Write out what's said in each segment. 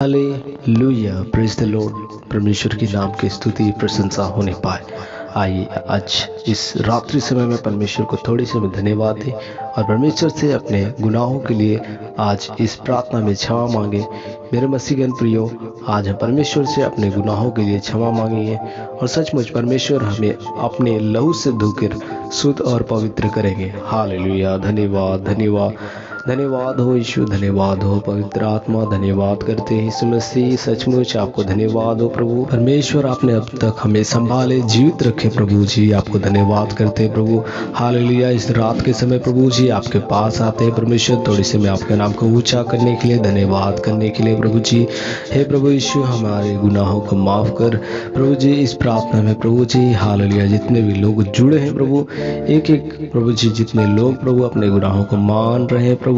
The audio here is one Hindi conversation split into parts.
Hallelujah, praise the Lord. परमेश्वर के नाम की स्तुति प्रशंसा होने पाए। आइए आज इस रात्रि समय में परमेश्वर को थोड़ी सी धन्यवाद दें और परमेश्वर से अपने गुनाहों के लिए आज इस प्रार्थना में क्षमा मांगे। मेरे मसीहगण प्रियो, आज हम परमेश्वर से अपने गुनाहों के लिए क्षमा मांगेंगे और सचमुच परमेश्वर हमें अपने लहू से धोकर शुद्ध और पवित्र करेंगे। हालेलुया, धन्यवाद धन्यवाद धन्यवाद हो यीशु, धन्यवाद हो पवित्र आत्मा, धन्यवाद करते हैं यीशु मसीह। सचमुच आपको धन्यवाद हो प्रभु परमेश्वर, आपने अब तक हमें संभाले जीवित रखे प्रभु जी, आपको धन्यवाद करते हैं प्रभु। हालेलुया, इस रात के समय प्रभु जी आपके पास आते हैं परमेश्वर, थोड़ी से मैं आपके नाम को ऊंचा करने के लिए, धन्यवाद करने के लिए प्रभु जी। हे प्रभु यीशु, हमारे गुनाहों को माफ कर प्रभु जी। इस प्रार्थना में प्रभु जी हालेलुया जितने भी लोग जुड़े हैं प्रभु, एक एक प्रभु जी जितने लोग प्रभु अपने गुनाहों को मान रहे हैं प्रभु,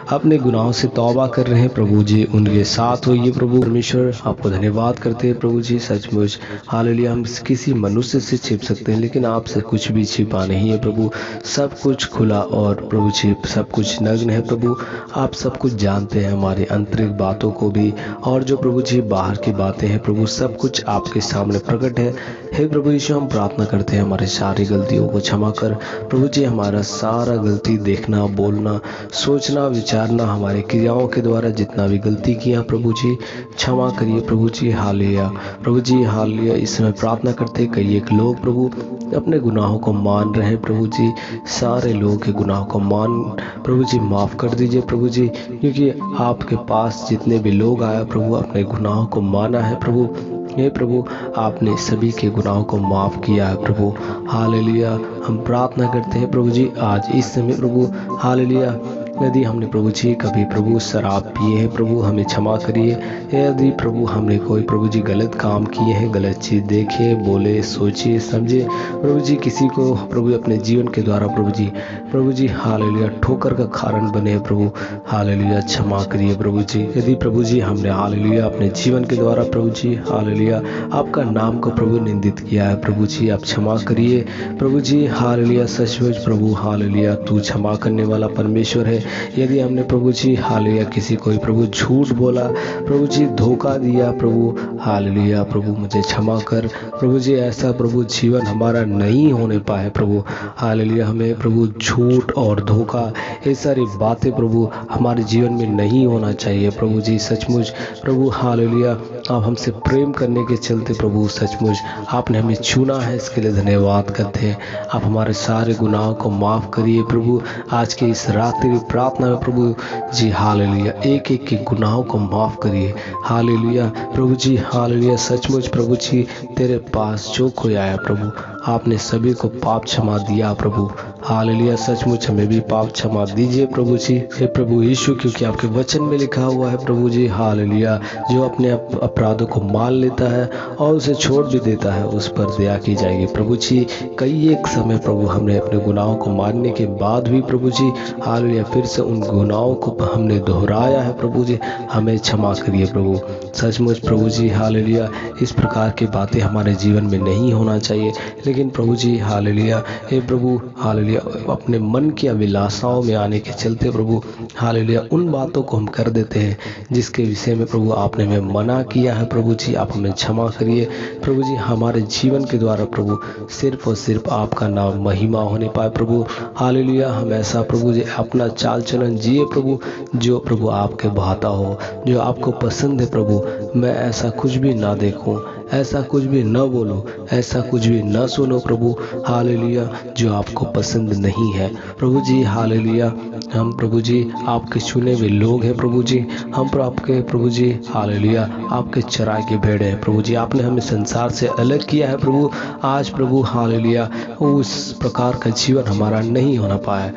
अपने गुनाहों से तौबा कर रहे हैं प्रभु जी, उनके साथ होइए प्रभु परमेश्वर। आपको धन्यवाद करते हैं प्रभु जी। सचमुच हालेलुया, हम किसी मनुष्य से छिप सकते हैं लेकिन आपसे कुछ भी छिपा नहीं है प्रभु। सब कुछ खुला और प्रभु जी सब कुछ नग्न है प्रभु। आप सब कुछ जानते हैं, हमारी आंतरिक बातों को भी और जो प्रभु जी बाहर की बातें हैं प्रभु, सब कुछ आपके सामने प्रकट है। हे प्रभु यीशु, हम प्रार्थना करते हैं हमारी सारी गलतियों को क्षमा कर प्रभु जी। हमारा सारा गलती देखना, बोलना, सोचना, विचारना, हमारे क्रियाओं के द्वारा जितना भी गलती किया प्रभु जी क्षमा करिए प्रभु जी। हालेलुया प्रभु जी, हालेलुया। इस समय प्रार्थना करते कई एक लोग प्रभु अपने गुनाहों को मान रहे हैं प्रभु जी, सारे लोगों के गुनाहों को मान प्रभु जी माफ़ कर दीजिए प्रभु जी, क्योंकि आपके पास जितने भी लोग आए प्रभु अपने गुनाहों को माना है प्रभु। हे प्रभु, आपने सभी के गुनाहों को माफ़ किया है प्रभु। हालेलुया, हम प्रार्थना करते हैं प्रभु जी आज इस समय प्रभु। हालेलुया, यदि हमने प्रभु जी कभी प्रभु शराब पिए हैं प्रभु, हमें क्षमा करिए। यदि प्रभु हमने कोई प्रभु जी गलत काम किए हैं, गलत चीज़ देखे, बोले, सोचे, समझे प्रभु जी, किसी को प्रभु अपने जीवन के द्वारा प्रभु जी हालेलुया ठोकर का कारण बने प्रभु, हालेलुया क्षमा करिए प्रभु जी। यदि प्रभु जी हमने हालेलुया अपने जीवन के द्वारा प्रभु जी हालेलुया आपका नाम को प्रभु निंदित किया है प्रभु जी, आप क्षमा करिए प्रभु जी। हालेलुया, सचमुच प्रभु हालेलुया तू क्षमा करने वाला परमेश्वर है। यदि हमने प्रभु जी हालेलुया किसी को प्रभु झूठ बोला प्रभु जी, धोखा दिया प्रभु, हालेलुया प्रभु मुझे क्षमा कर प्रभु जी। ऐसा प्रभु जीवन हमारा नहीं होने पाए प्रभु, हालेलुया। हमें प्रभु झूठ और धोखा ये सारी बातें प्रभु हमारे जीवन में नहीं होना चाहिए प्रभु जी। सचमुच प्रभु हालेलुया, आप हमसे प्रेम करने के चलते प्रभु सचमुच आपने हमें चुना है, इसके लिए धन्यवाद करते हैं। आप हमारे सारे गुनाहों को माफ़ करिए प्रभु। आज के इस रात्रि प्रार्थना में प्रभु जी हालेलुया एक एक के गुनाहों को माफ़ करिए। हालेलुया प्रभु जी, हालेलुया। सचमुच प्रभु जी तेरे पास जो कोई आया प्रभु, आपने सभी को पाप क्षमा दिया प्रभु। हालेलुया, सचमुच हमें भी पाप क्षमा दीजिए प्रभु जी। हे प्रभु यीशु, क्योंकि आपके वचन में लिखा हुआ है प्रभु जी हालेलुया, जो अपने अपराधों को मान लेता है और उसे छोड़ भी देता है उस पर दया की जाएगी प्रभु जी। कई एक समय प्रभु हमने अपने गुनाहों को मानने के बाद भी प्रभु जी हालेलुया फिर से उन गुनाहों को हमने दोहराया है प्रभु जी, हमें क्षमा करिए प्रभु। सचमुच प्रभु जी हालेलुया इस प्रकार की बातें हमारे जीवन में नहीं होना चाहिए, लेकिन प्रभु जी हालेलुया हे प्रभु हालेलुया अपने मन की अभिलाषाओं में आने के चलते प्रभु हालेलुया उन बातों को हम कर देते हैं जिसके विषय में प्रभु आपने हमें मना किया है प्रभु जी। आप हमें क्षमा करिए प्रभु जी। हमारे जीवन के द्वारा प्रभु सिर्फ और सिर्फ आपका नाम महिमा होने पाए प्रभु। हालेलुया, हम ऐसा प्रभु जी अपना चाल चलन जिए प्रभु जो प्रभु आपके भाता हो, जो आपको पसंद है प्रभु। मैं ऐसा कुछ भी ना देखूं, ऐसा कुछ भी न बोलो, ऐसा कुछ भी न सुनो प्रभु हालेलुया जो आपको पसंद नहीं है प्रभु जी। हालेलुया, हम प्रभु जी आपके चुने हुए लोग हैं प्रभु जी। हम आपके प्रभु जी हालेलुया आपके चराए के भेड़ हैं प्रभु जी। आपने हमें संसार से अलग किया है प्रभु। आज प्रभु हालेलुया उस प्रकार का जीवन हमारा नहीं होना पाया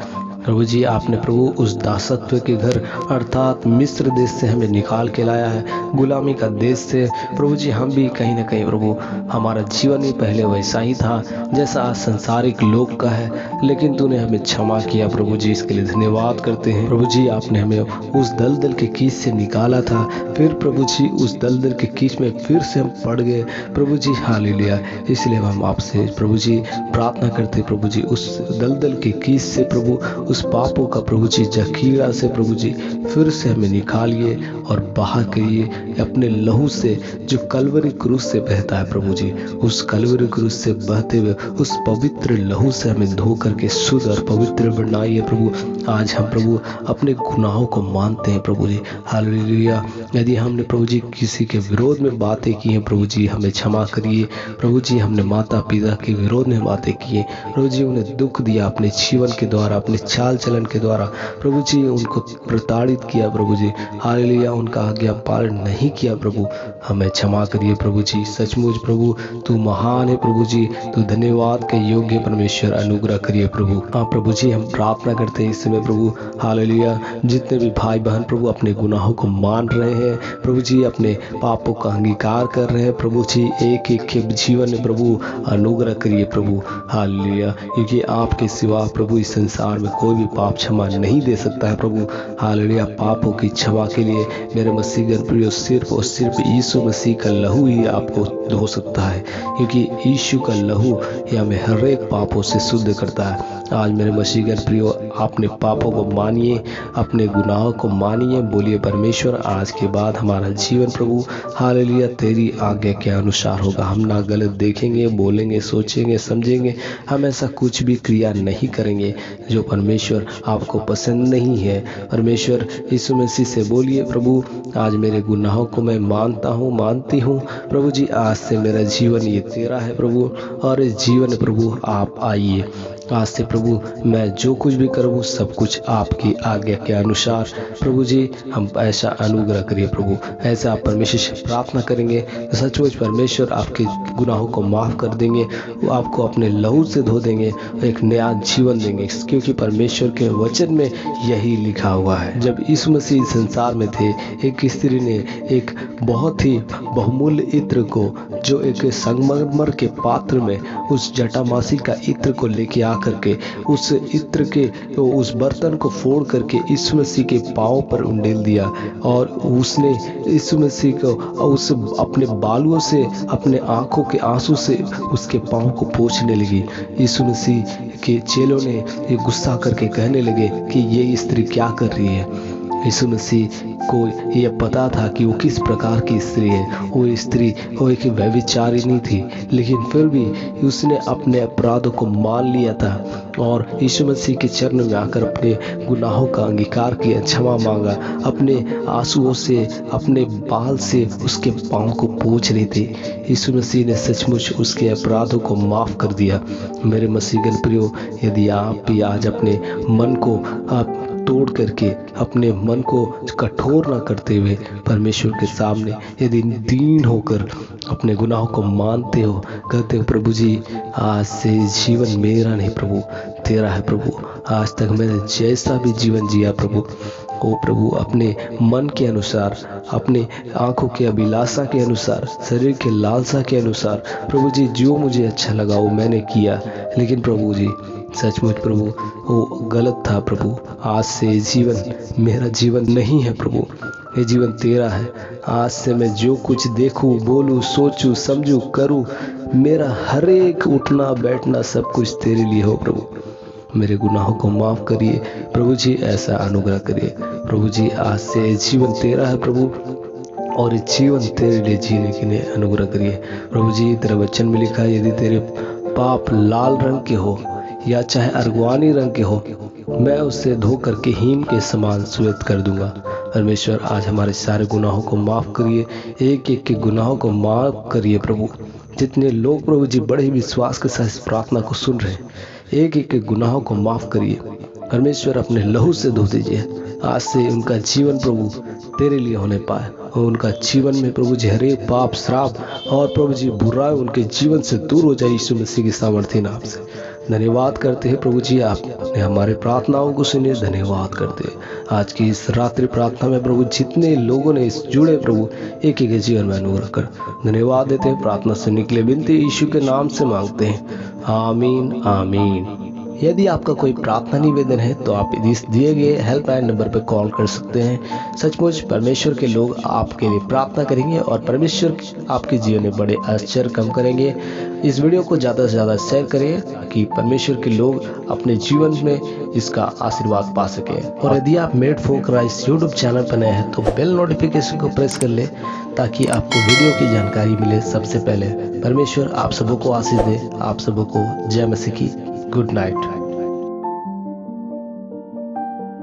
प्रभु जी। आपने प्रभु उस दासत्व के घर अर्थात मिस्र देश से हमें निकाल के लाया है, गुलामी का देश से प्रभु जी। हम भी कहीं ना कहीं प्रभु हमारा जीवन ही पहले वैसा ही था जैसा आज संसारिक लोग का है, लेकिन तूने हमें क्षमा किया प्रभु जी, इसके लिए धन्यवाद करते हैं प्रभु जी। आपने हमें उस दलदल के कीच से निकाला था, फिर प्रभु जी उस दलदल के कीच में फिर से हम पड़ गए प्रभु जी हालेलुया। इसलिए हम आपसे प्रभु जी प्रार्थना करते प्रभु जी उस दलदल के कीच से प्रभु उस पापों का प्रभु जी जखीरा से प्रभु जी फिर से हमें निकालिए और बाहर करिए अपने लहू से, जो कलवरी क्रूस से बहता है प्रभु जी। उस कलवरी क्रूस से बहते हुए उस पवित्र लहू से हमें धो करके शुद्ध और पवित्र बनाइए प्रभु। आज हम प्रभु अपने गुनाहों को मानते हैं प्रभु जी। हालेलुया। यदि हमने प्रभु जी किसी के विरोध में बातें की हैं प्रभु जी, हमें क्षमा करिए प्रभु जी। हमने माता पिता के विरोध में बातें की हैं प्रभु जी, उन्हें दुख दिया अपने जीवन के द्वारा, अपने चाल चलन के द्वारा प्रभु जी, उनको प्रताड़ित किया प्रभु जी। हालेलुया। उनका आज्ञा पालन नहीं किया प्रभु, हमें क्षमा करिए प्रभु जी। सचमुच प्रभु तू महान है प्रभु जी, तू धन्यवाद के योग्य परमेश्वर, अनुग्रह करिए प्रभु। हाँ प्रभु जी, हम प्रार्थना करते हैं इस समय प्रभु। हालेलुया। जितने भी भाई बहन प्रभु अपने गुनाहों को मान रहे हैं प्रभु जी, अपने पापों का अंगीकार कर रहे हैं प्रभु जी, एक एक के जीवन में प्रभु अनुग्रह करिए प्रभु। हालेलुया। क्योंकि आपके सिवा प्रभु इस संसार में कोई भी पाप क्षमा नहीं दे सकता है प्रभु। हालेलुया। पापों की क्षमा के लिए मेरे मसीह प्रियो सिर्फ और सिर्फ यीशु मसीह का लहू ही आपको धो सकता है, क्योंकि यीशु का लहू ही हमें हर एक पापों से शुद्ध करता है। आज मेरे मसीह प्रियो, अपने पापों को मानिए, अपने गुनाहों को मानिए, बोलिए परमेश्वर आज के बाद हमारा जीवन प्रभु हालेलुया तेरी आज्ञा के अनुसार होगा। हम ना गलत देखेंगे, बोलेंगे, सोचेंगे, समझेंगे, हम ऐसा कुछ भी क्रिया नहीं करेंगे जो परमेश्वर आपको पसंद नहीं है। परमेश्वर यीशु मसीह से बोलिए प्रभु, आज मेरे गुनाहों को मैं मानता हूँ, मानती हूँ प्रभु जी। आज से मेरा जीवन ये तेरा है प्रभु, और इस जीवन प्रभु आप आइए। आज से प्रभु मैं जो कुछ भी करूँ सब कुछ आपकी आज्ञा के अनुसार प्रभु जी, हम ऐसा अनुग्रह करिए प्रभु। ऐसा आप परमेश्वर से प्रार्थना करेंगे तो सचमुच परमेश्वर आपके गुनाहों को माफ़ कर देंगे, वो आपको अपने लहू से धो देंगे और एक नया जीवन देंगे, क्योंकि परमेश्वर के वचन में यही लिखा हुआ है। जब यीशु मसीह संसार में थे, एक स्त्री ने एक बहुत ही बहुमूल्य इत्र को, जो एक संगमरमर के पात्र में उस जटामासी का इत्र को लेके आकर के उस इत्र के उस बर्तन को फोड़ करके यीशु मसीह के पाँव पर उंडेल दिया, और उसने यीशु मसीह को उस अपने बालों से, अपने आंखों के आंसू से उसके पाँव को पोंछने लगी। यीशु मसीह के चेलों ने ये गुस्सा करके कहने लगे कि ये स्त्री क्या कर रही है। यीशु मसीह को यह पता था कि वो किस प्रकार की स्त्री है। वो स्त्री वो एक व्यभिचारिणी थी, लेकिन फिर भी उसने अपने अपराधों को मान लिया था और यीशु मसीह के चरण में आकर अपने गुनाहों का अंगीकार किया, क्षमा मांगा, अपने आंसुओं से, अपने बाल से उसके पाँव को पोंछ रही थी। यीशु मसीह ने सचमुच उसके अपराधों को माफ़ कर दिया। मेरे मसीहगण प्रियो, यदि आप भी आज अपने मन को आप तोड़ करके, अपने मन को कठोर ना करते हुए परमेश्वर के सामने यदि दीन होकर अपने गुनाहों को मानते हो, कहते हो प्रभु जी आज से जीवन मेरा नहीं प्रभु तेरा है प्रभु, आज तक मैंने जैसा भी जीवन जिया प्रभु, ओ प्रभु अपने मन के अनुसार, अपने आंखों के अभिलाषा के अनुसार, शरीर के लालसा के अनुसार प्रभु जी जो मुझे अच्छा लगा वो मैंने किया। लेकिन प्रभु जी सचमुच प्रभु वो गलत था प्रभु। आज से जीवन मेरा जीवन नहीं है प्रभु, ये जीवन तेरा है। आज से मैं जो कुछ देखूं, बोलूं, सोचूं, समझूं, करूं, मेरा हर एक उठना बैठना सब कुछ तेरे लिए हो प्रभु। मेरे गुनाहों को माफ़ करिए प्रभु जी, ऐसा अनुग्रह करिए प्रभु जी। आज से जीवन तेरा है प्रभु, और जीवन तेरे लिए जीने के लिए अनुग्रह करिए प्रभु जी। तेरे वचन में लिखा है, यदि तेरे पाप लाल रंग के हो या चाहे अर्गवानी रंग के हो, मैं उससे धो करके हीम के समान श्वेत कर दूंगा। परमेश्वर आज हमारे सारे गुनाहों को माफ़ करिए, एक एक के गुनाहों को माफ़ करिए प्रभु। जितने लोग प्रभु जी बड़े ही विश्वास के साथ इस प्रार्थना को सुन रहे हैं, एक एक के गुनाहों को माफ़ करिए परमेश्वर, अपने लहू से धो दीजिए। आज से उनका जीवन प्रभु तेरे लिए होने पाए, और उनका जीवन में प्रभु जी हर एक पाप, श्राप और प्रभु जी बुराई उनके जीवन से दूर हो जाए यीशु मसीह के सामर्थ्य नाम से। धन्यवाद करते हैं प्रभु जी, आपने हमारे प्रार्थनाओं को सुने, धन्यवाद करते हैं। आज की इस रात्रि प्रार्थना में प्रभु जितने लोगों ने इस जुड़े प्रभु एक एक जीवन में अनुग्रह कर धन्यवाद देते हैं। प्रार्थना सुनने के लिए विनती यीशु के नाम से मांगते हैं, आमीन आमीन। यदि आपका कोई प्रार्थना निवेदन है तो आप इस दिए गए हेल्पलाइन नंबर पर कॉल कर सकते हैं। सचमुच परमेश्वर के लोग आपके लिए प्रार्थना करेंगे और परमेश्वर आपके जीवन में बड़े आश्चर्य काम करेंगे। इस वीडियो को ज़्यादा से ज़्यादा शेयर करिए ताकि परमेश्वर के लोग अपने जीवन में इसका आशीर्वाद पा सके। और यदि आप made for Christ YouTube channel पर नए हैं तो बेल नोटिफिकेशन को प्रेस कर ले ताकि आपको वीडियो की जानकारी मिले सबसे पहले। परमेश्वर आप सबों को आशीष दे। आप सबों को जय मसीह की गुड नाइट।